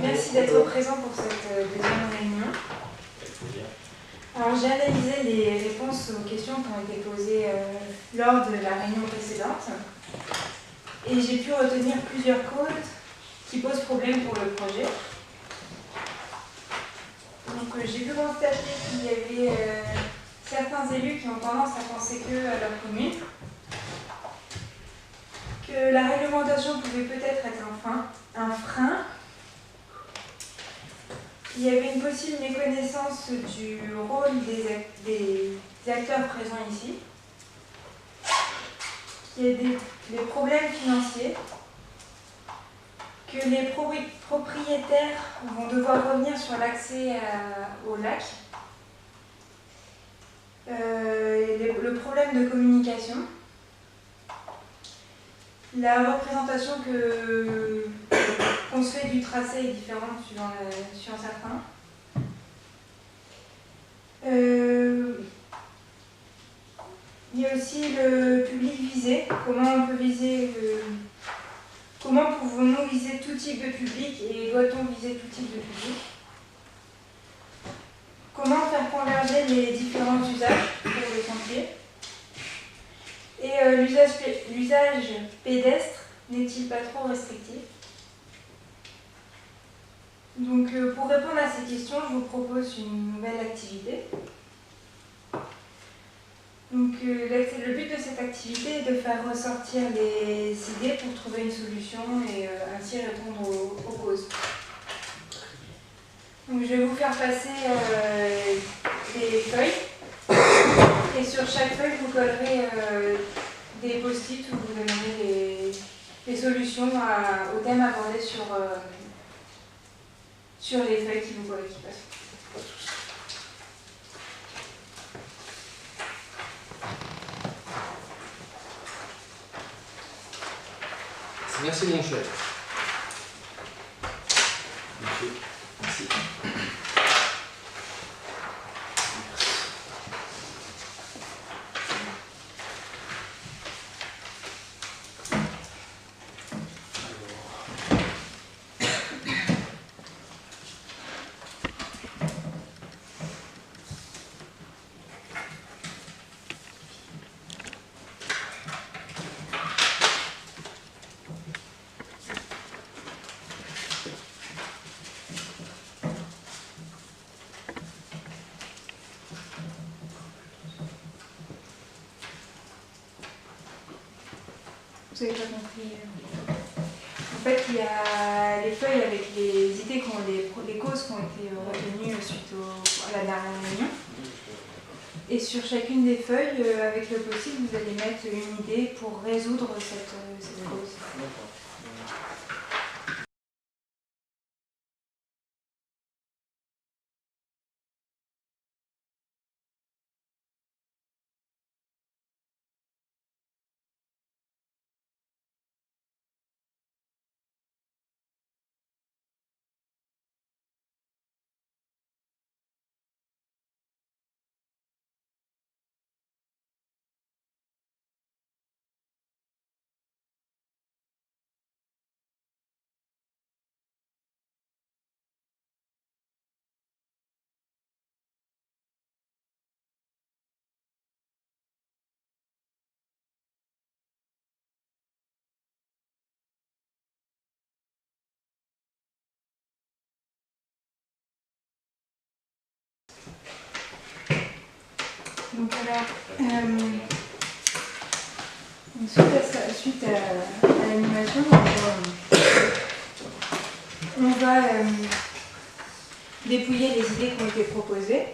Merci d'être présent pour cette deuxième réunion. Alors, j'ai analysé les réponses aux questions qui ont été posées lors de la réunion précédente et j'ai pu retenir plusieurs causes qui posent problème pour le projet. Donc, j'ai pu constater qu'il y avait certains élus qui ont tendance à penser qu'à leur commune, que la réglementation pouvait peut-être être un frein. Il y avait une possible méconnaissance du rôle des acteurs présents ici. Il y a des problèmes financiers, que les propriétaires vont devoir revenir sur l'accès au lac, le problème de communication, la représentation qu'on se fait du tracé est différente suivant certains. Il y a aussi le public visé. Comment pouvons-nous viser tout type de public et doit-on viser tout type de public? Comment faire converger les différents usages pour le sentier? Et l'usage pédestre n'est-il pas trop restrictif? Donc, pour répondre à ces questions, je vous propose une nouvelle activité. Donc, le but de cette activité est de faire ressortir les idées pour trouver une solution et ainsi répondre aux causes. Donc, je vais vous faire passer des feuilles et sur chaque feuille, vous collerez des post-it où vous donnerez les solutions au thème abordé sur les feuilles qui vous correspondent. Merci mon cher. Merci. Merci. Vous n'avez pas compris. En fait, il y a les feuilles avec les idées, les causes qui ont été retenues suite à la dernière réunion. Et sur chacune des feuilles, avec le possible, vous allez mettre une idée pour résoudre cette cause. Donc alors, suite à l'animation, on va dépouiller les idées qui ont été proposées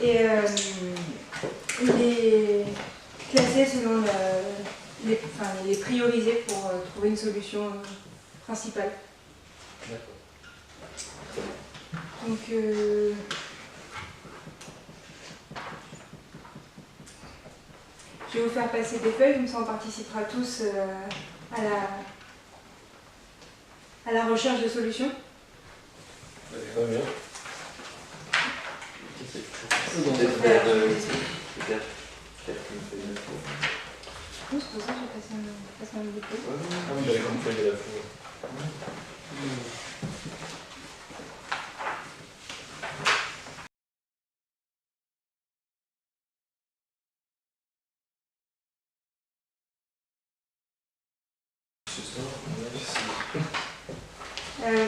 et les classer selon les prioriser pour trouver une solution principale. Donc je vais vous faire passer des feuilles, comme ça on participera tous à la recherche de solutions. Très bien. C'est pour ça que j'ai passé un dépôt. Ah oui, j'avais comme feuille de la four.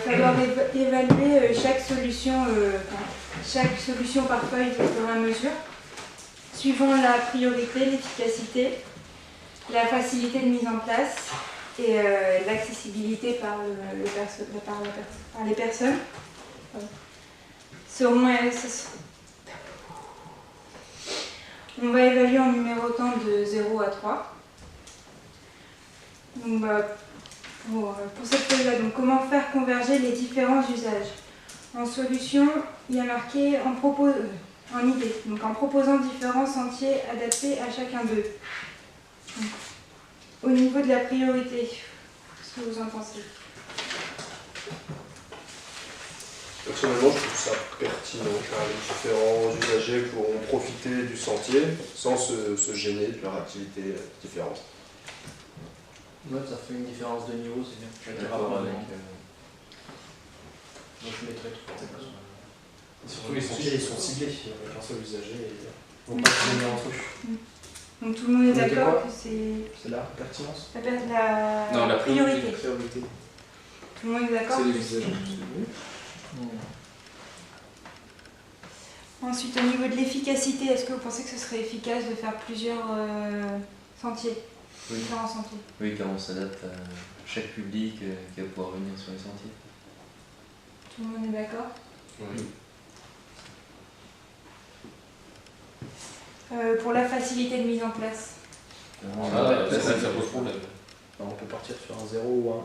Falloir évaluer chaque solution par feuille au fur et à mesure, suivant la priorité, l'efficacité, la facilité de mise en place et l'accessibilité par les personnes. On va évaluer en numérotant de 0 à 3. Donc, pour cette feuille-là, donc comment faire converger les différents usages. En solution, il y a marqué en idée, donc en proposant différents sentiers adaptés à chacun d'eux. Au niveau de la priorité, qu'est-ce que vous en pensez? Personnellement, je trouve ça pertinent car les différents usagers pourront profiter du sentier sans se gêner de leur activité différente. Ouais, ça fait une différence de niveau, c'est bien. Je suis d'accord avec. Donc je mettrais 3. Surtout les sentiers, ils sont ciblés avec un seul usager et ils vont pas se gêner entre eux. Donc tout le monde est On était d'accord quoi que c'est C'est la pertinence. la priorité. Priorité. Tout le monde est d'accord C'est les que usagers. Ensuite, au niveau de l'efficacité, est-ce que vous pensez que ce serait efficace de faire plusieurs sentiers, Oui. différents sentiers? Oui, car on s'adapte à chaque public qui va pouvoir venir sur les sentiers. Tout le monde est d'accord? Oui. Pour la facilité de mise en place. Ça pose problème. On peut partir sur un 0 ou un 1.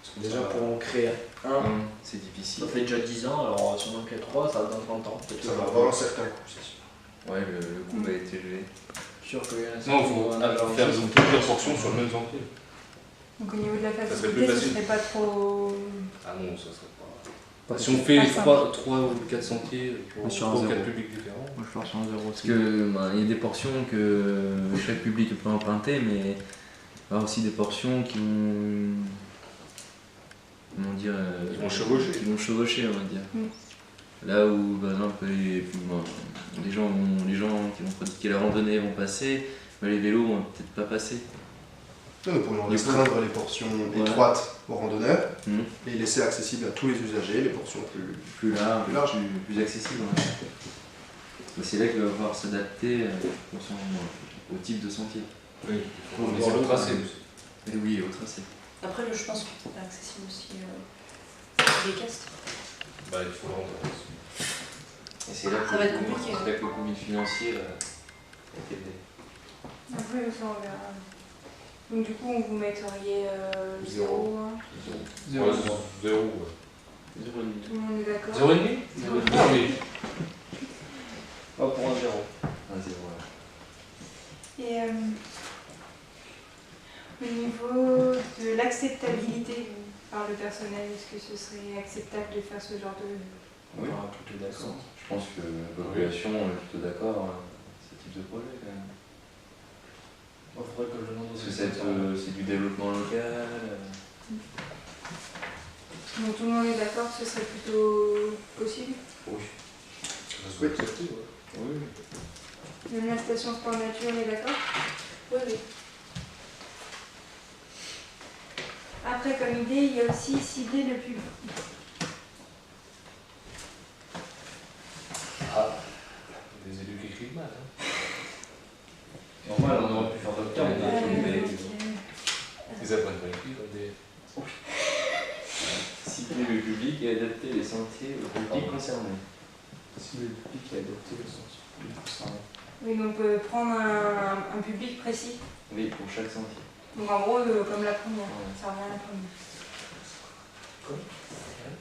Parce que déjà, pour en créer un, C'est difficile. ça fait déjà 10 ans, alors si on en crée 3, ça va dans 30 ans. Ça va avoir un certain coût, c'est sûr. Ouais, le coût va être élevé. Sûr qu'il y en a Non, il faut faire plusieurs portions sur le même sentier. Donc au niveau de la serait facilité, plus ce facile. serait pas trop... Ah non, ça serait pas. Pas Si on fait Pas 3 ou 4 sentiers pour Sur un 3 ou 4 zéro. publics différents. Moi je pars sur un 0 Parce que il y a des portions que chaque public peut emprunter, mais il va y avoir aussi des portions qui vont. Comment dire Ils vont chevaucher. Qui vont chevaucher, on va dire. Mm. Là où, par exemple, les gens qui vont pratiquer la randonnée vont passer, mais les vélos vont peut-être pas passer. Nous pourrions Du coup- restreindre les portions Voilà. étroites aux randonneurs Mhm. et laisser accessibles à tous les usagers les portions plus... Plus large, Plus large. plus accessible. Ouais. Mais c'est là qu'il va falloir s'adapter au type de sentier. Oui, il faut voir les le tracés tracé. aussi. Et oui, au tracé. Après, je pense que c'est accessible aussi des castes. Bah, il faut le rendre aussi. Et c'est là que Ça va le être coût- compliqué. c'est là que le coût financier va être élevé. Après, ça on verra. Donc du coup, on vous mettriez 0, Zéro. 1. Ouais, 0. Tout le monde est d'accord? 0,5 Ah oui. Pas pour un 0. Un zéro, ouais. Et au niveau de l'acceptabilité par le personnel, est-ce que ce serait acceptable de faire ce genre de... Oui, plutôt d'accord. je pense que la population est plutôt d'accord avec ce type de projet quand même. Il faudrait que je demande Parce que c'est du développement local. Donc tout le monde est d'accord que ce serait plutôt possible? Oui. Ça se peut accepter, ouais. Oui. Même la station sport nature, on est d'accord? Oui, oui. Après, comme idée, il y a aussi cibler le public. Ah, il y a des élus qui écrivent mal. Hein. Normal, on aurait pu faire d'autres termes. Ils apprennent pas à écrire. Cibler le public et adapter les sentiers au public concerné. Si le public est adopté le sens. Oui, donc prendre un public précis. Oui, pour chaque sentier. Donc en gros, comme la première, Ouais. ça revient à la première. Quoi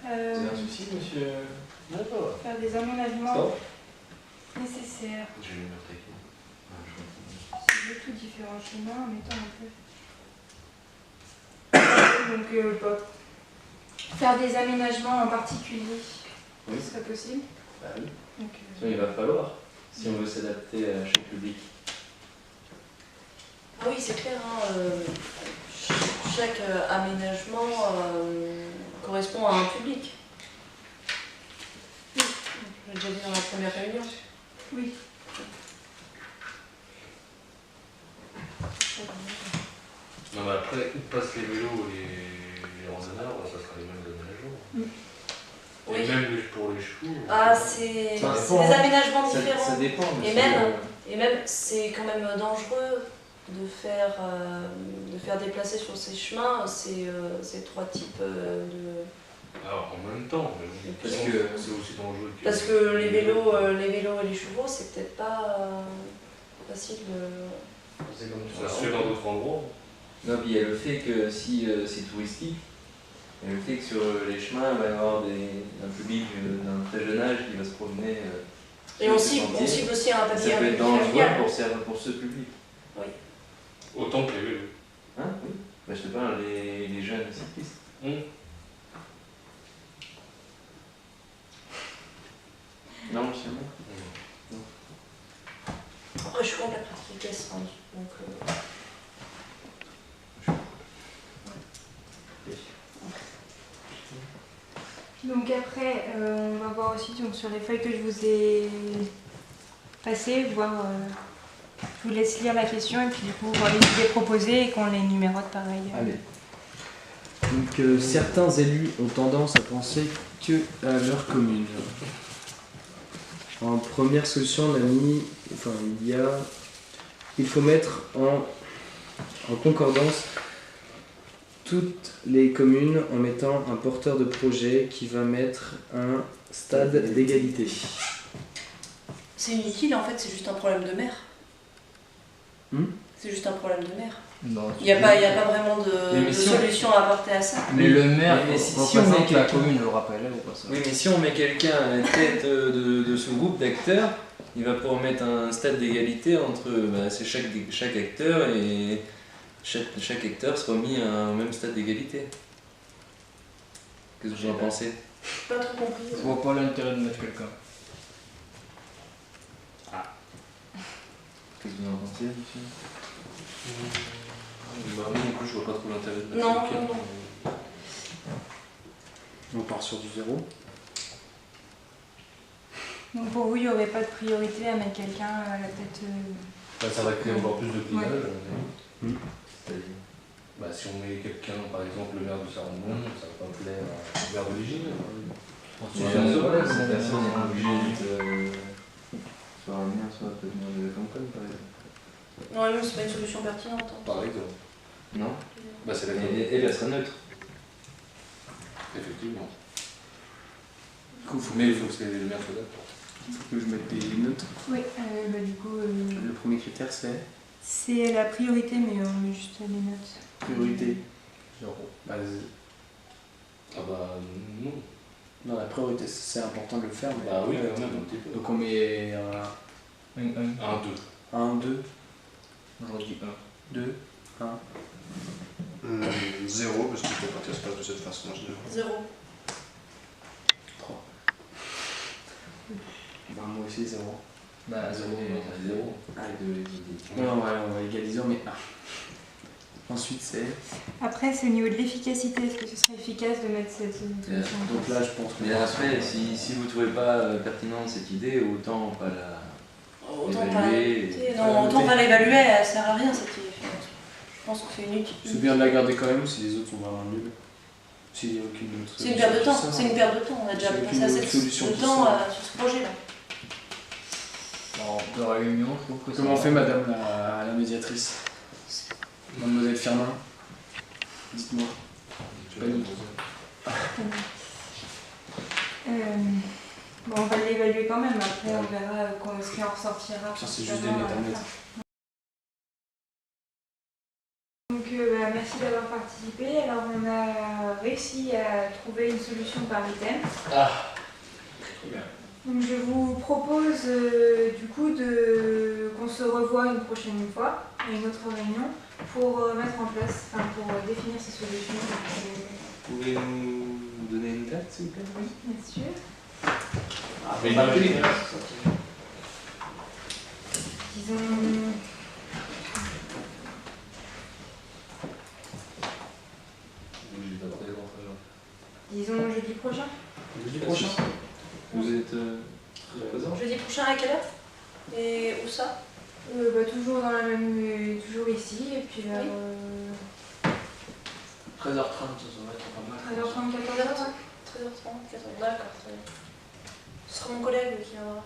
Euh, C'est un souci, monsieur? Non, pas vrai. faire des aménagements Stop. nécessaires. J'ai eu notre équipe. C'est tout différents chemins en mettant un peu. Donc, faire des aménagements en particulier, Oui. ce serait possible. Bah oui. Donc, Sinon, il va falloir, si on veut s'adapter à chaque public. Ah oui, c'est clair. Chaque aménagement correspond à un public. J'ai déjà dit dans la première réunion. Oui. Non, mais après, où passent les vélos et les randonneurs, ça sera les mêmes aménagements. Oui. Et même pour les chevaux. Ah, c'est Ça c'est dépend. des aménagements Ça différents. dépend. Et parce même- que- Et même, c'est quand même dangereux de faire déplacer sur ces chemins ces trois types de... Alors, en même temps, mais bon, Parce c'est que- aussi dangereux que. Parce que les vélos et les chevaux, c'est peut-être pas facile de... C'est comme Ça se fait dans d'autres endroits. Non, puis il y a le fait que si c'est touristique, il y a le fait que sur les chemins, il va y avoir un public d'un très jeune âge qui va se promener. Et sur on ces cible sentiers. aussi un Ça papier peut être familial. dangereux pour ce public. Autant que les vélos. Hein, oui. Bah, je te parle, les jeunes cyclistes. Non, je sais pas. Après, je suis contre la pratique vitesse, hein, donc... Donc après, on va voir aussi donc, sur les feuilles que je vous ai passées, voir, je vous laisse lire la question et puis du coup voir les idées proposées et qu'on les numérote pareil. Allez. Donc certains élus ont tendance à penser que à leur commune. En première solution, on a mis, il faut mettre en concordance toutes les communes en mettant un porteur de projet qui va mettre un stade d'égalité. C'est inutile, en fait, c'est juste un problème de maire. C'est juste un problème de maire. Non, Il n'y a pas vraiment Mais de si on- solution à apporter à ça. Mais le maire Mais si on représente met la quelqu'un- commune, je le rappelle, ou pas ça? Oui, mais si on met quelqu'un à la tête de ce groupe d'acteurs, il va pouvoir mettre un stade d'égalité entre c'est chaque acteur et chaque acteur sera mis au même stade d'égalité. Qu'est-ce que vous en pensez? Pas trop compris. Je vois pas l'intérêt de mettre quelqu'un. Qu'est-ce que vous en pensez, monsieur? Bah, moi non plus, je vois pas trop l'intérêt de mettre Non, quelqu'un. non, On part sur du zéro. Donc pour vous, il n'y aurait pas de priorité à mettre quelqu'un à la tête. Ça va créer encore plus de clivage. Ouais. C'est-à-dire Bah, si on met quelqu'un, par exemple le maire de Sarandon, ça va pas plaire au maire d'origine. Voilà, cette personne est obligée d'être soit un maire, soit peut-être maire de la campagne, par exemple. Non, mais c'est pas une solution pertinente. hein. Par exemple. Non? Bah, c'est la Et elle sera neutre. effectivement. Faut Mais il faut que le maire soit d'accord. que je mette des notes. Oui, du coup, Le premier critère c'est c'est la priorité, mais on met juste les notes. priorité. Zéro. Bah, Ah bah non. non, la priorité c'est important de le faire. Mais Bah oui, quand même, un petit peu. Donc on met Un. 1, 2. 1, 2, J'aurais dit 1. 2, 1. 0, parce qu'il faut partir se passe de cette façon en général. 0. 3. Bah, moi aussi 0. Bah, 0. Zéro. Allez. Non, on va égaliser, on met 1. Ensuite c'est. Après, c'est au niveau de l'efficacité. Est-ce que ce serait efficace de mettre cette solution en Donc place là je pense que. Mais après, si vous ne trouvez pas pertinente cette idée, autant pas la. Autant pas Évaluer, l'évaluer. Non, autant pas l'évaluer, elle sert à rien cette idée. Je pense que c'est inutile. C'est bien de la garder quand même si les autres sont vraiment nuls. S'il n'y a aucune autre C'est une perte de temps, solution. c'est une perte de temps. On a déjà C'est passé aucune assez autre solution de qui temps sort. sur ce projet-là. Alors, de réunion, je trouve que Comment ça fait va. madame la médiatrice? Mademoiselle Firmin? Dites-moi. Panique. Bon, on va l'évaluer quand même. Après, on verra ce qui en ressortira. Ça, c'est juste des notes à mettre. Donc, merci d'avoir participé. Alors, on a réussi à trouver une solution par item. Très bien. Donc, je vous propose du coup qu'on se revoie une prochaine fois à une autre réunion pour mettre en place, pour définir ces solutions. Vous pouvez nous donner une date, s'il vous plaît? Oui, bien sûr. Mais imagine, Disons. j'ai pas pris grand-chose. Disons jeudi prochain. Jeudi prochain. Vous êtes présent? Jeudi prochain à quelle heure? Et où ça? Toujours dans la même. Toujours ici, et puis vers. 13h30, ça va être pas mal. 13h30, 14h30. 13h30, 14h30, d'accord, très bien. Ce sera mon collègue qui viendra.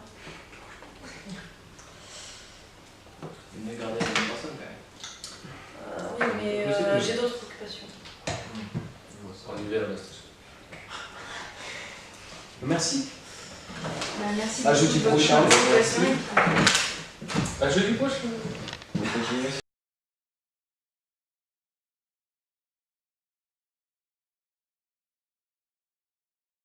Mieux garder la même personne quand même. Oui, mais j'ai d'autres occupations. En hiver, là, c'est Merci. Merci À beaucoup jeudi de votre prochain. participation. À jeudi prochain.